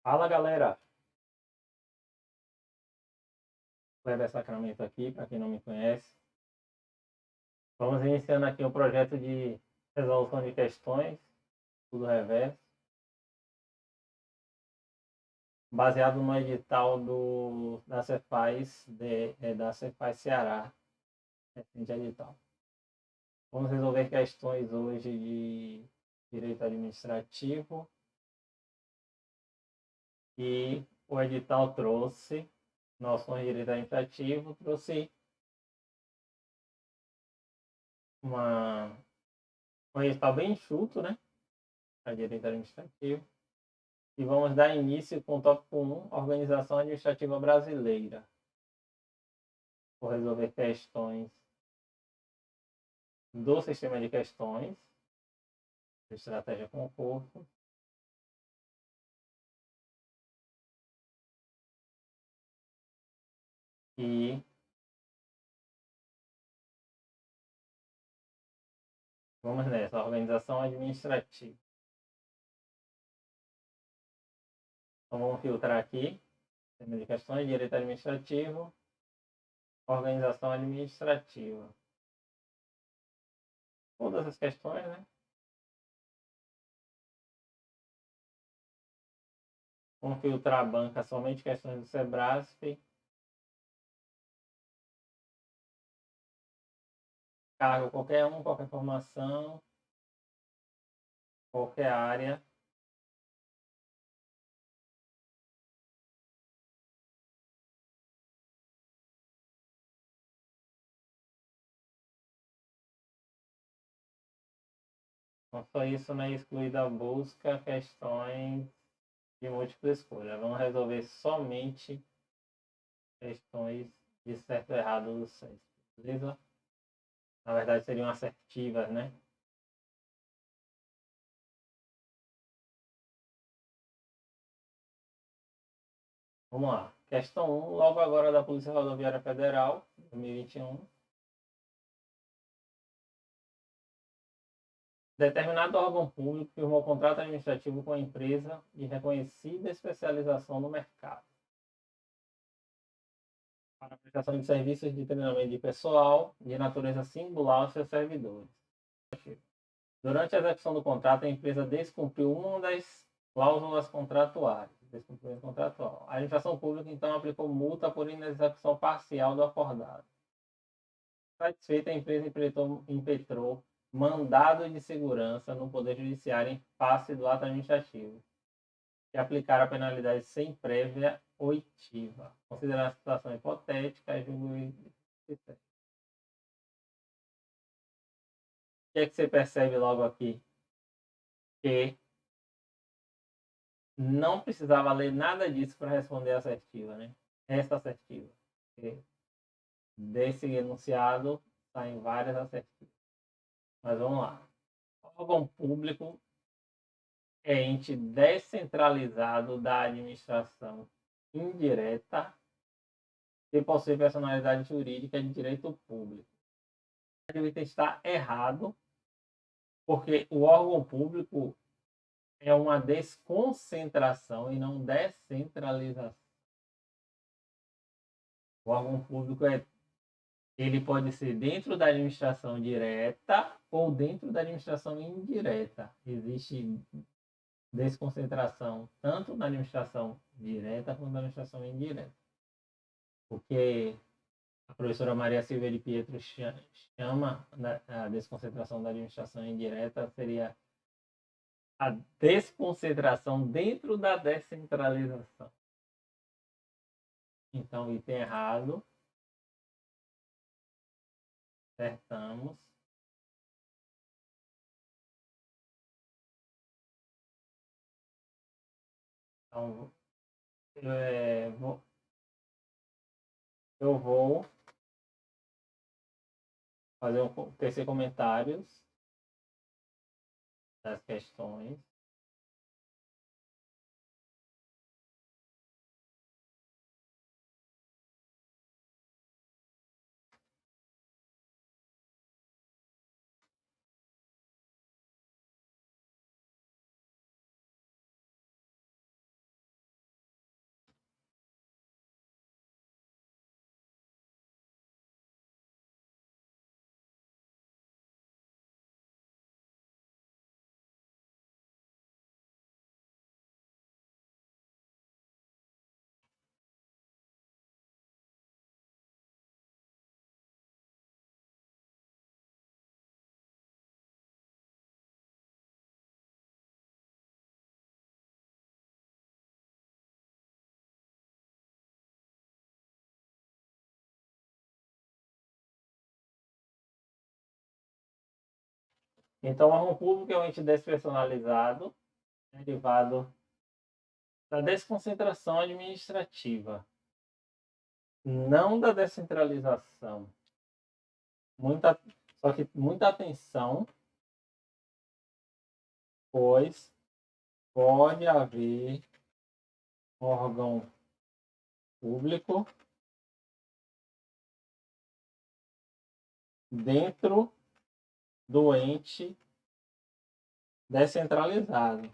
Fala, galera! Kleber Sacramento aqui, para quem não me conhece. Vamos iniciando aqui o projeto de resolução de questões, tudo reverso, baseado no edital da Cefaz, da Cefaz Ceará, recente edital. Vamos resolver questões hoje de direito administrativo e o edital trouxe noções de direito administrativo, trouxe um edital bem enxuto, né? Para direito administrativo. E vamos dar início com o tópico 1, Organização Administrativa Brasileira. Vou resolver questões do sistema de questões, estratégia concurso. E vamos nessa, organização administrativa. Então vamos filtrar aqui, sistema de questões, direito administrativo, organização administrativa. Todas as questões, né? Vamos filtrar a banca somente questões do SEBRASP. Cargo qualquer um, qualquer formação, qualquer área. Não só isso, né? Excluída a busca, questões de múltipla escolha. Vamos resolver somente questões de certo e errado do SESC, beleza? Na verdade, seriam assertivas, né? Vamos lá. Questão 1, logo agora da Polícia Rodoviária Federal, 2021. Determinado órgão público firmou contrato administrativo com a empresa de reconhecida especialização no mercado para a prestação de serviços de treinamento de pessoal de natureza singular aos seus servidores. Durante a execução do contrato, a empresa descumpriu uma das cláusulas contratuais. A administração pública, então, aplicou multa por inexecução parcial do acordado. Satisfeita, a empresa impetrou mandado de segurança no Poder Judiciário em face do ato administrativo, que aplicar a penalidade sem prévia oitiva. Considerando a situação hipotética, julgo o que é que você percebe logo aqui? Que não precisava ler nada disso para responder a assertiva, né? Essa assertiva. Desse enunciado saem várias assertivas. Mas vamos lá. Órgão público é ente descentralizado da administração indireta que possui personalidade jurídica de direito público. Ele está errado, porque o órgão público é uma desconcentração e não descentralização. O órgão público ele pode ser dentro da administração direta ou dentro da administração indireta. Existe desconcentração tanto na administração direta quanto na administração indireta. Porque a professora Maria Silvia de Pietro chama a desconcentração da administração indireta seria a desconcentração dentro da descentralização. Então, item errado. Acertamos. Então, eu vou fazer tecer comentários das questões. Então, o órgão público é um ente despersonalizado, derivado da desconcentração administrativa, não da descentralização. Só que muita atenção, pois pode haver órgão público dentro do ente descentralizado.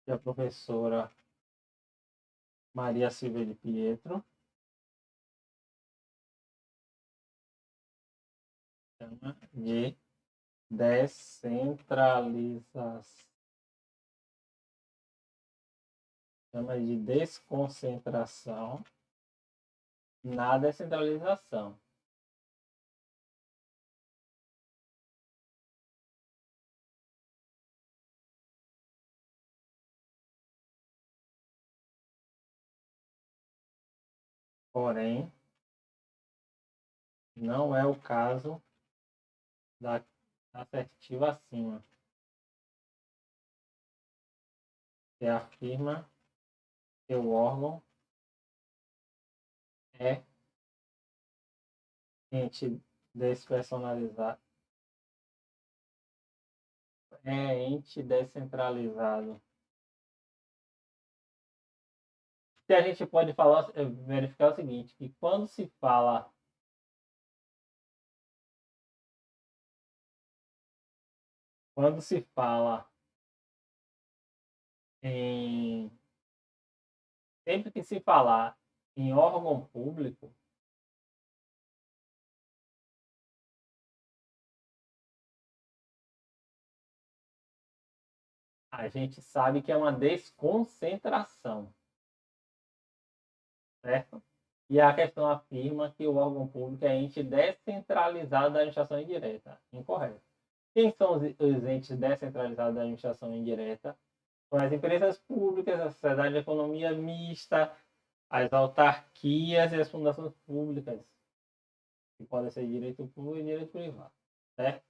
E a professora Maria Silvia de Pietro chama de descentralização. Chama de desconcentração na descentralização. Porém, não é o caso da assertiva acima, que afirma que o órgão é ente despersonalizado, é ente descentralizado. Que a gente pode falar, verificar o seguinte, que quando se fala em sempre que se falar em órgão público, a gente sabe que é uma desconcentração, certo? E a questão afirma que o órgão público é ente descentralizado da administração indireta. Incorreto. Quem são os entes descentralizados da administração indireta? São as empresas públicas, a sociedade de economia mista, as autarquias e as fundações públicas, que podem ser direito público e direito privado, certo?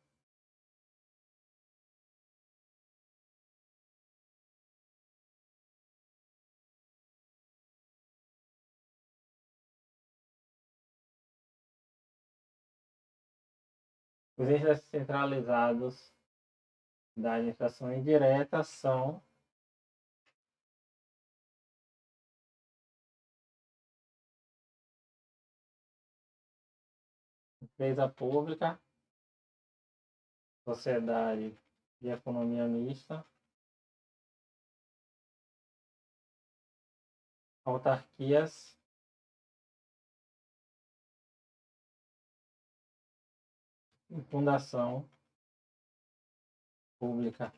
Os entes descentralizados da administração indireta são empresa pública, sociedade de economia mista, autarquias e fundação pública.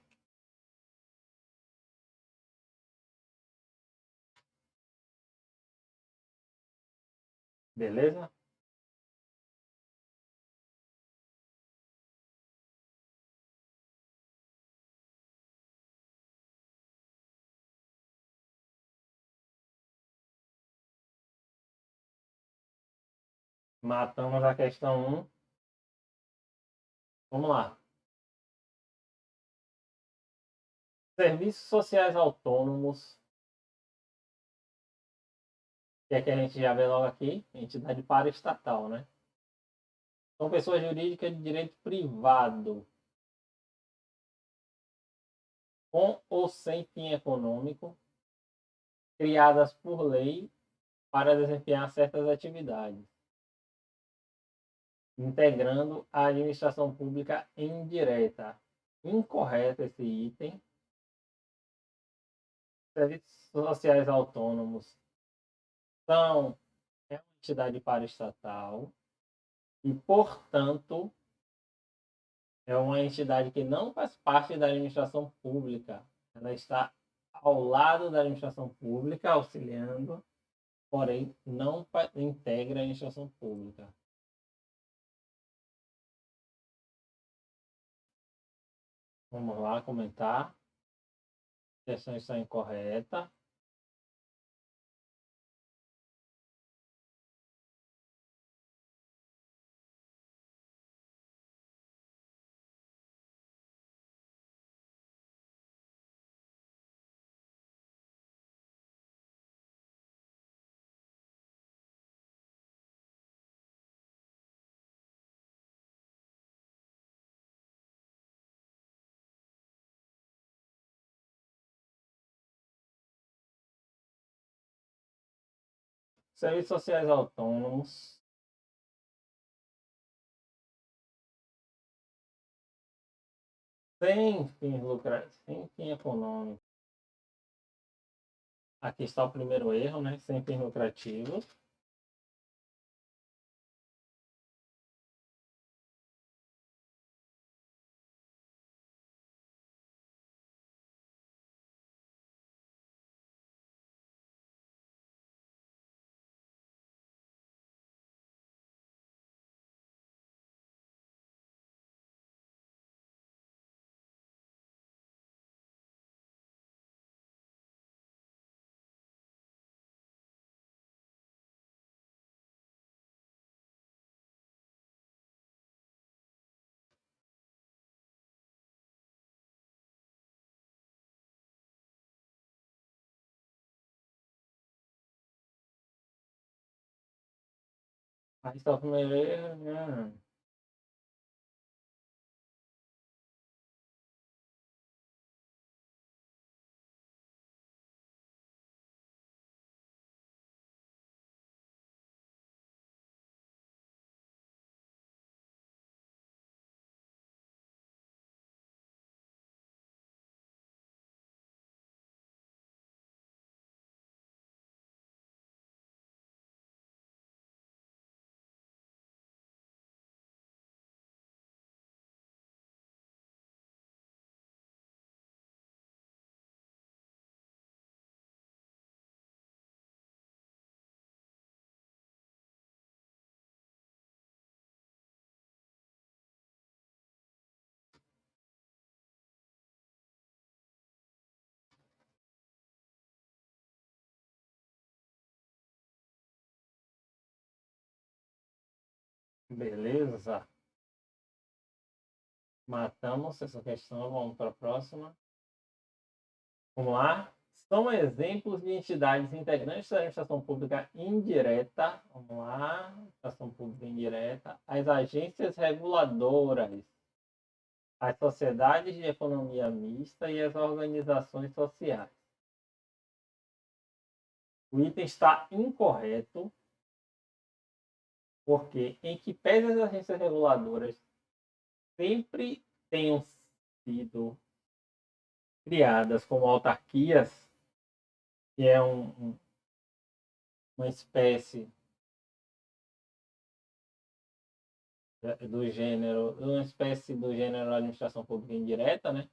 Beleza? Matamos a questão 1. Vamos lá. Serviços sociais autônomos, que é que a gente já vê logo aqui, entidade paraestatal, né? São pessoas jurídicas de direito privado, com ou sem fim econômico, criadas por lei para desempenhar certas atividades, integrando a administração pública indireta. Incorreto esse item. Serviços sociais autônomos são uma entidade paraestatal e, portanto, é uma entidade que não faz parte da administração pública. Ela está ao lado da administração pública, auxiliando, porém não integra a administração pública. Vamos lá comentar. A questão está incorreta. Serviços sociais autônomos. Sem fins lucrativos, sem fim econômico. Aqui está o primeiro erro, né? Sem fins lucrativos. Aí está o primeiro erro, né? Beleza. Matamos essa questão. Vamos para a próxima. Vamos lá. São exemplos de entidades integrantes da administração pública indireta. Vamos lá. Administração pública indireta. As agências reguladoras, as sociedades de economia mista e as organizações sociais. O item está incorreto, porque, em que pese as agências reguladoras sempre tenham sido criadas como autarquias, que é uma espécie do gênero, administração pública indireta, né?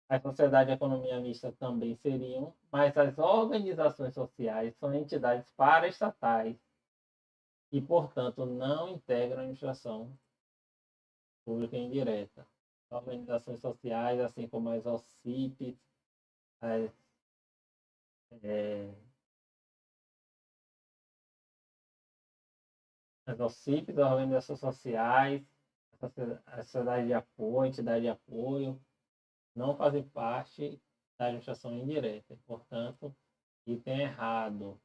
A sociedade e a economia mista também seriam, mas as organizações sociais são entidades paraestatais e, portanto, não integram a administração pública indireta. Organizações sociais, assim como as OCPs, as, é, as OCPs, as organizações sociais, a sociedade de apoio, entidade de apoio, não fazem parte da administração indireta. Portanto, item errado.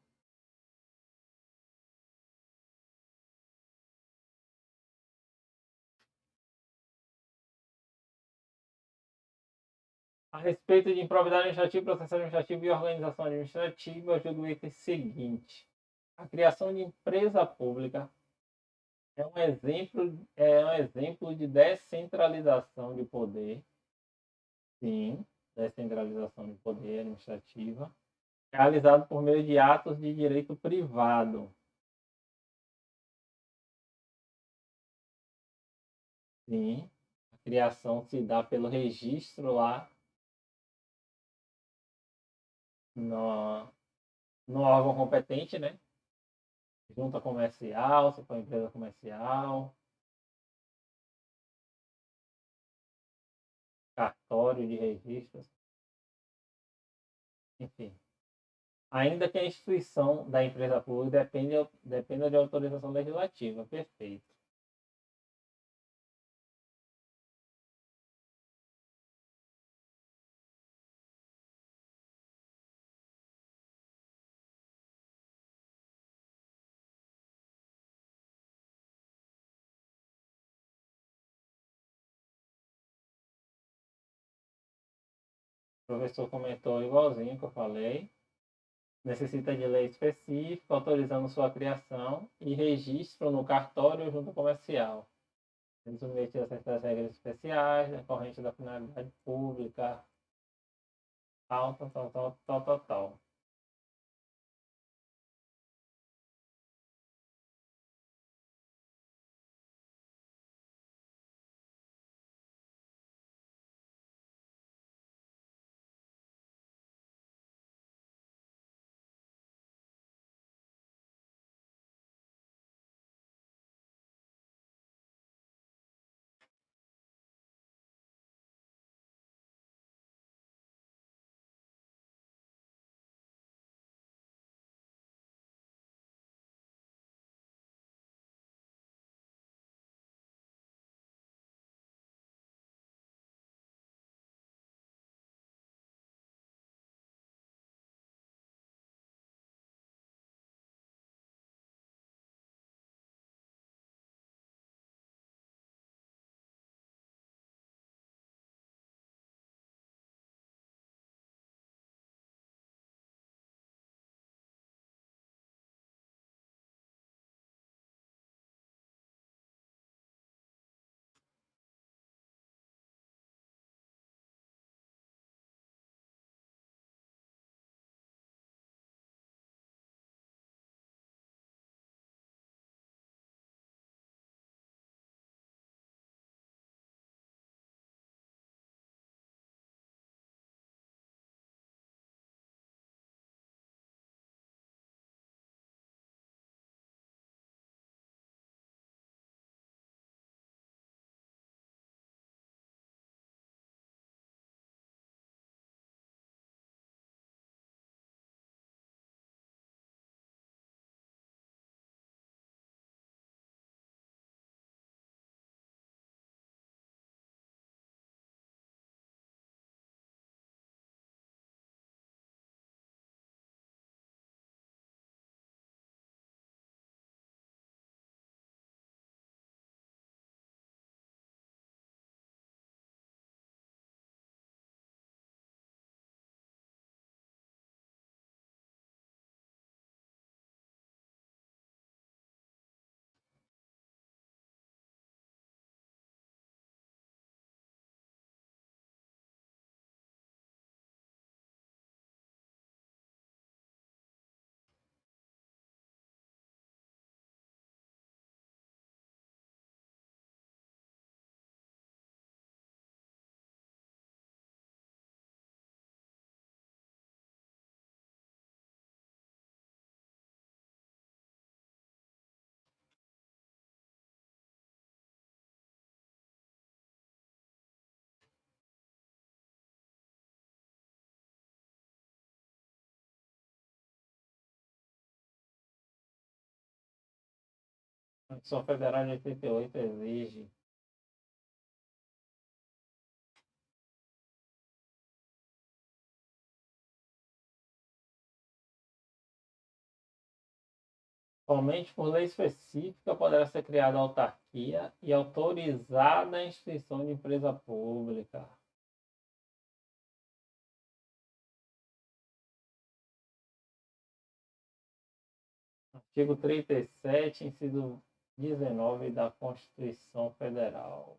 A respeito de improbidade administrativa, processo administrativo e organização administrativa, eu julgo o item seguinte. A criação de empresa pública é um exemplo de descentralização de poder. Sim, descentralização de poder administrativa, realizado por meio de atos de direito privado. Sim, a criação se dá pelo registro lá no, no órgão competente, né? Junta comercial, se for empresa comercial, cartório de registros, enfim. Ainda que a instituição da empresa pública dependa de autorização legislativa. Perfeito. O professor comentou igualzinho que eu falei. necessita de lei específica autorizando sua criação e registro no cartório ou junta comercial, sendo submetido a certas regras especiais decorrentes da finalidade pública, tal, tal, tal, tal, tal, tal, tal. A Constituição Federal de 88 exige somente por lei específica poderá ser criada autarquia e autorizada a instituição de empresa pública. Artigo 37, inciso 19 da Constituição Federal.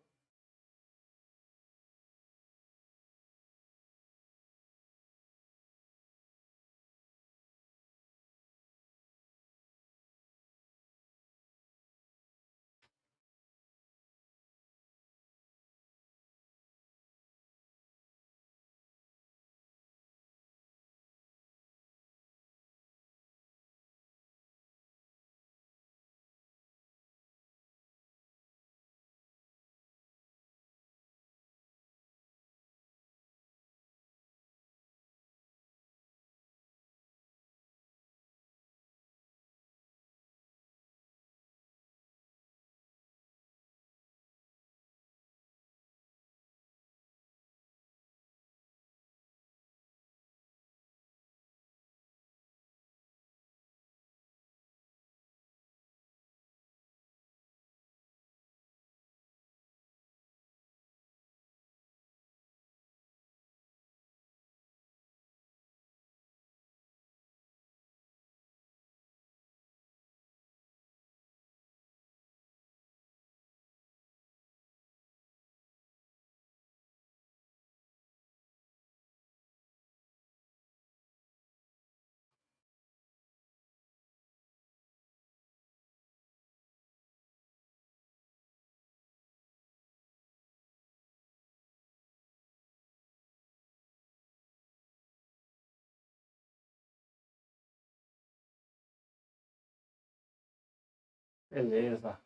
Beleza.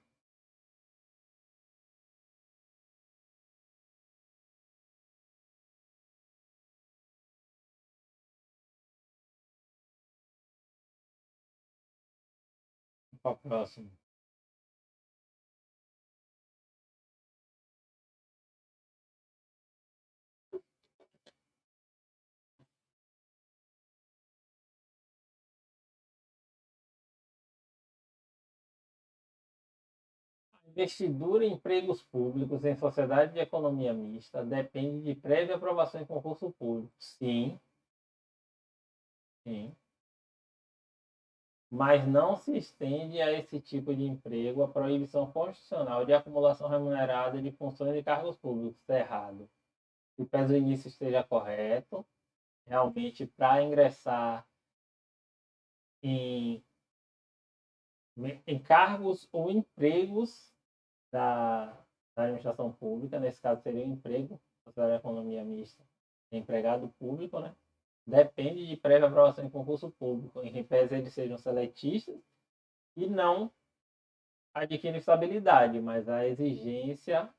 Para o próximo. Investidura em empregos públicos em sociedade de economia mista depende de prévia aprovação em concurso público. Sim, sim. Mas não se estende a esse tipo de emprego a proibição constitucional de acumulação remunerada de funções e cargos públicos. Está errado. Se o peso início esteja correto, realmente para ingressar em, em cargos ou empregos da administração pública, nesse caso seria um emprego, da economia mista, empregado público, né? Depende de prévia aprovação em concurso público, em que pese eles sejam seletistas e não adquirem estabilidade, mas a exigência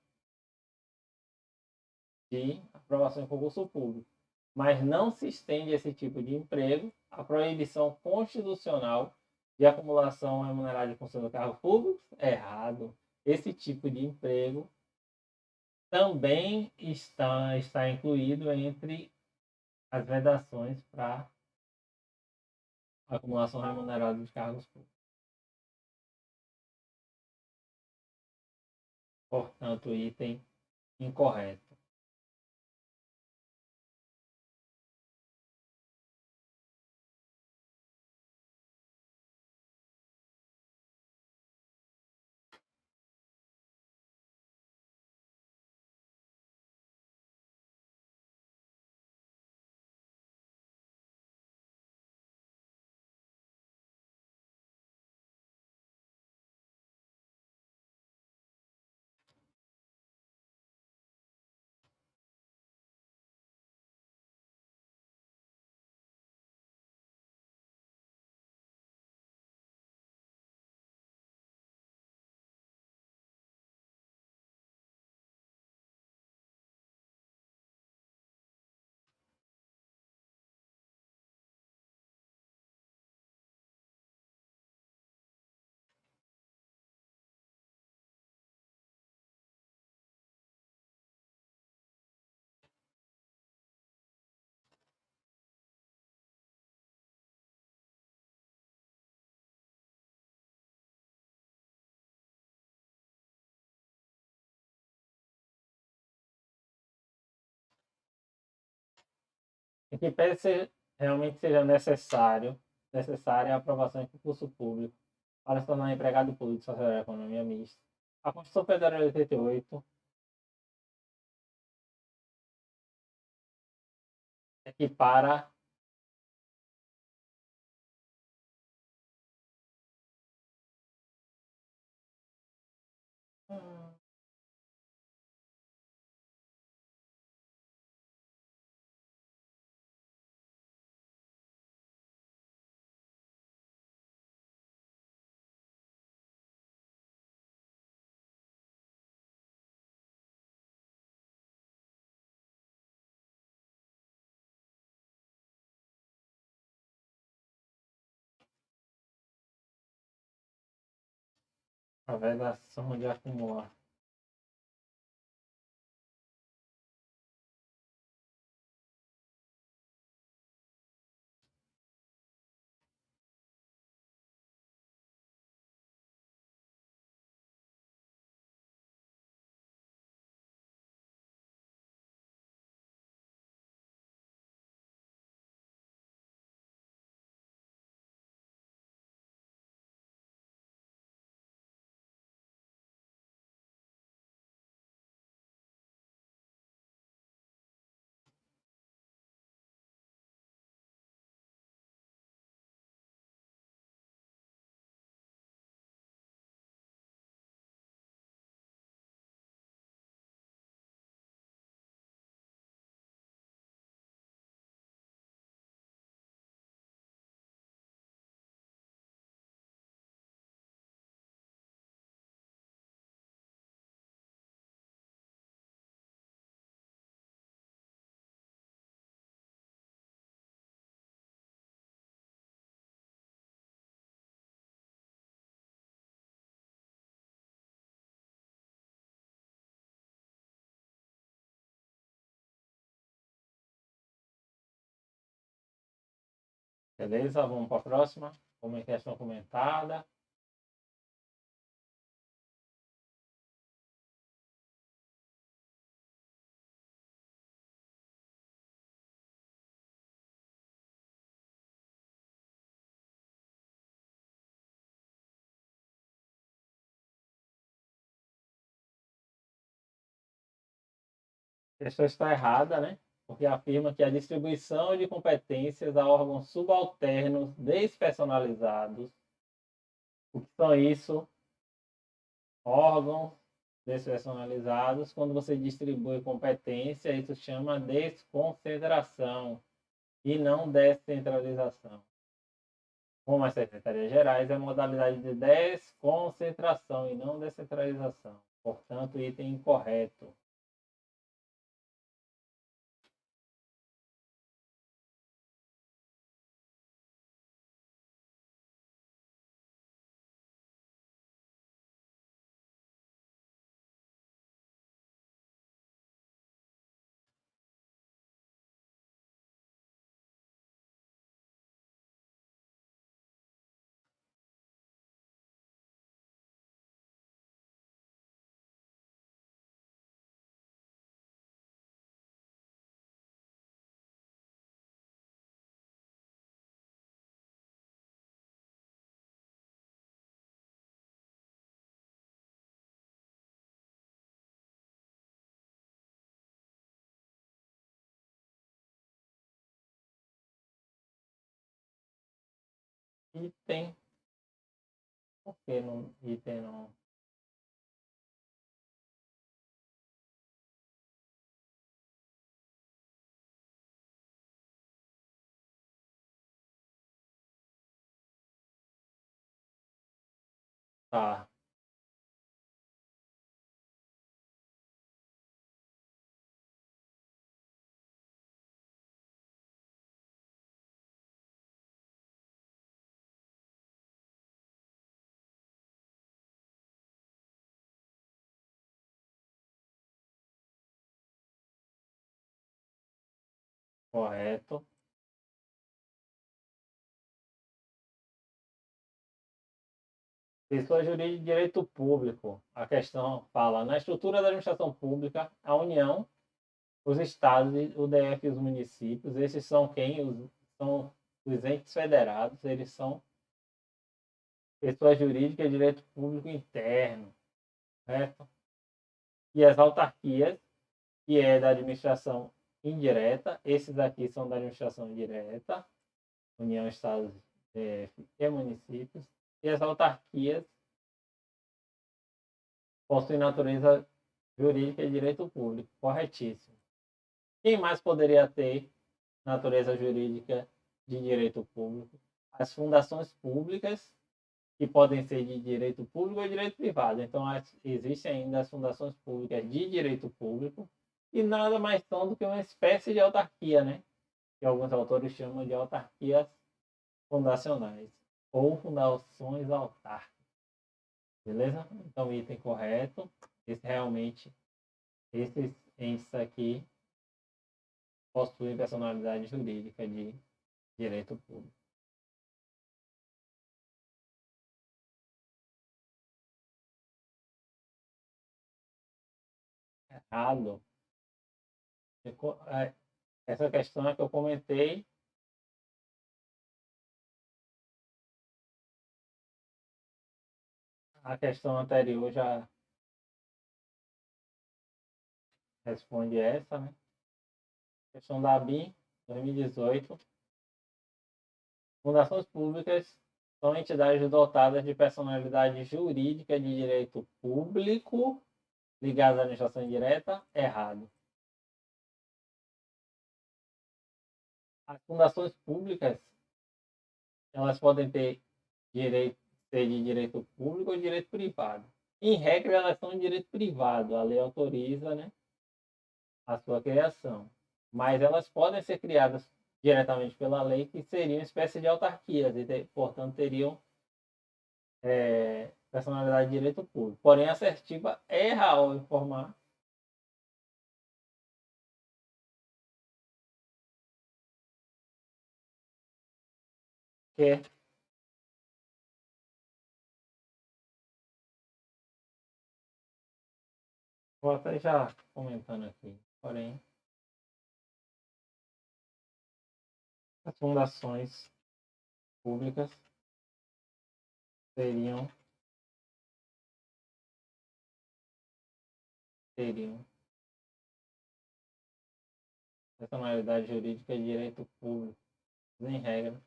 de aprovação em concurso público. Mas não se estende esse tipo de emprego a proibição constitucional de acumulação remunerada de função do cargo público. Errado. Esse tipo de emprego também está incluído entre as vedações para acumulação remunerada de cargos públicos. Portanto, item incorreto. Em que pese realmente seja necessária a aprovação em concurso público para se tornar empregado público de sociedade de economia mista. A Constituição Federal de 88 equipara a vedação de acumular. Beleza? Vamos para a próxima. Como questão comentada. A questão está errada, né? Porque afirma que a distribuição de competências a órgãos subalternos despersonalizados. O que são isso? Órgãos despersonalizados. Quando você distribui competência, isso chama desconcentração e não descentralização. Como as secretarias gerais, é a modalidade de desconcentração e não descentralização. Portanto, item incorreto. Item. Por que não item não? Tá. Correto. Pessoa jurídica de direito público. A questão fala, na estrutura da administração pública, a União, os estados, o DF e os municípios, esses são quem? São os entes federados, eles são pessoa jurídica de direito público interno, certo? E as autarquias, que é da administração indireta, esses aqui são da administração direta, União, Estados, DF e municípios, e as autarquias possuem natureza jurídica de direito público, corretíssimo. Quem mais poderia ter natureza jurídica de direito público? As fundações públicas, que podem ser de direito público ou direito privado. Então, existem ainda as fundações públicas de direito público, e nada mais são do que uma espécie de autarquia, né? Que alguns autores chamam de autarquias fundacionais ou fundações autárquicas. Beleza? Então, item correto. Esses entes aqui possuem personalidade jurídica de direito público. Errado. Essa questão é que eu comentei. A questão anterior já responde essa, né? Questão da BIM, 2018. Fundações públicas são entidades dotadas de personalidade jurídica de direito público ligadas à administração indireta. Errado. As fundações públicas, elas podem ter direito, ser de direito público ou de direito privado. Em regra, elas são de direito privado. A lei autoriza, né, a sua criação. Mas elas podem ser criadas diretamente pela lei, que seriam uma espécie de autarquias e, portanto, teriam personalidade de direito público. Porém, a assertiva erra ao informar quer. Vou até já comentando aqui. Porém, as fundações públicas teriam personalidade jurídica de direito público, em regra.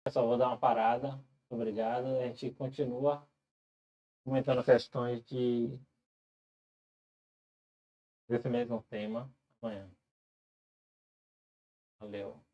Eu só vou dar uma parada. Obrigado. A gente continua comentando questões desse mesmo tema amanhã. Valeu.